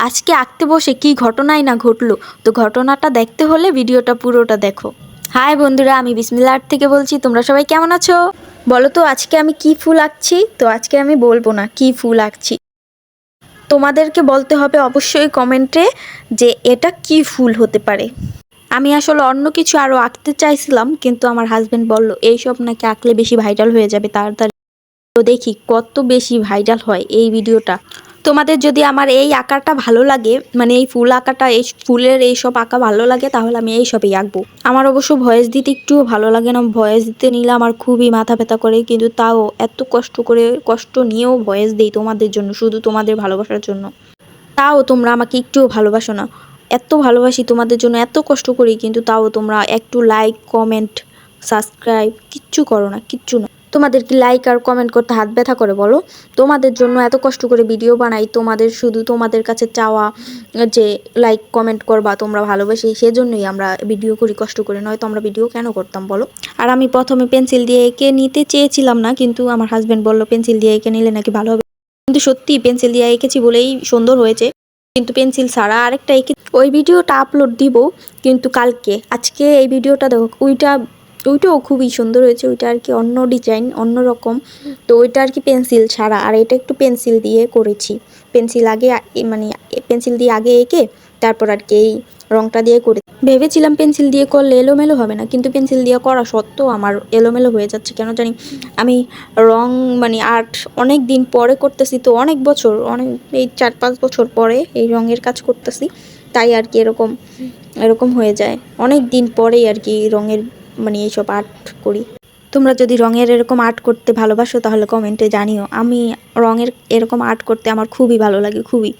আজকে আঁকতে বসে কি ঘটনাই না ঘটলো। তো ঘটনাটা দেখতে হলে ভিডিওটা পুরোটা দেখো। হাই বন্ধুরা, আমি বিসমিল্লাহ আর্ট থেকে বলছি। তোমরা সবাই কেমন আছো? বলো তো আজকে আমি কি ফুল আঁকছি? তো আজকে আমি বলবো না কি ফুল আঁকছি, তোমাদেরকে বলতে হবে অবশ্যই কমেন্টে যে এটা কি ফুল হতে পারে। আমি আসলে অন্য কিছু আরও আঁকতে চাইছিলাম, কিন্তু আমার হাজব্যান্ড বলল এইসব নাকি আঁকলে বেশি ভাইরাল হয়ে যাবে তাড়াতাড়ি। তো দেখি কত বেশি ভাইরাল হয় এই ভিডিওটা। তোমাদের যদি আমার এই আঁকাটা ভালো লাগে, মানে এই ফুল আঁকাটা, এই ফুলের এইসব আঁকা ভালো লাগে, তাহলে আমি এইসবই আঁকবো। আমার অবশ্য ভয়েস দিতে একটুও ভালো লাগে না। ভয়েস দিতে নিলে আমার খুবই মাথা ব্যথা করে, কিন্তু তাও এত কষ্ট করে, কষ্ট নিয়েও ভয়েস দিই তোমাদের জন্য, শুধু তোমাদের ভালোবাসার জন্য। তাও তোমরা আমাকে একটুও ভালোবাসো না। এত ভালোবাসি তোমাদের জন্য, এত কষ্ট করি, কিন্তু তাও তোমরা একটু লাইক, কমেন্ট, সাবস্ক্রাইব কিচ্ছু করো না, কিচ্ছু না। তোমাদের কি লাইক আর কমেন্ট করতে হাত ব্যথা করে বলো? তোমাদের জন্য এত কষ্ট করে ভিডিও বানাই, তোমাদের শুধু তোমাদের কাছে চাওয়া যে লাইক কমেন্ট করবা, তোমরা ভালোবাসি, সেজন্যই আমরা ভিডিও করি কষ্ট করে, নয়তো আমরা ভিডিও কেন করতাম বলো? আর আমি প্রথমে পেন্সিল দিয়ে এঁকে নিতে চেয়েছিলাম না, কিন্তু আমার হাজব্যান্ড বলল পেন্সিল দিয়ে এঁকে নিলে নাকি ভালো হবে। কিন্তু সত্যি পেন্সিল দিয়ে এঁকেছি বলেই সুন্দর হয়েছে। কিন্তু পেন্সিল ছাড়া আরেকটা এঁকে, ওই ভিডিওটা আপলোড দিব কিন্তু কালকে। আজকে এই ভিডিওটা দেখো, ওইটাও খুবই সুন্দর হয়েছে। ওইটা আর কি অন্য ডিজাইন, অন্য রকম। তো ওইটা আর কি পেন্সিল ছাড়া, আর এটা একটু পেন্সিল দিয়ে করেছি। পেন্সিল আগে মানে পেন্সিল দিয়ে আগে এঁকে তারপর আর কি এই রংটা দিয়ে করে ভেবেছিলাম পেন্সিল দিয়ে করলে এলোমেলো হবে না, কিন্তু পেন্সিল দিয়ে করা সত্ত্বেও আমার এলোমেলো হয়ে যাচ্ছে কেন জানি। আমি রং মানে আর্ট অনেক দিন পরে করতেছি, তো অনেক বছর, অনেক এই 4-5 বছর পরে এই রঙের কাজ করতেছি, তাই আর কি এরকম এরকম হয়ে যায়। অনেক দিন পরেই আর কি রঙের মানে এইসব আর্ট করি। তোমরা যদি রঙের এরকম আর্ট করতে ভালোবাসো তাহলে কমেন্টে জানিও। আমি রঙের এরকম আর্ট করতে আমার খুবই ভালো লাগে, খুবই।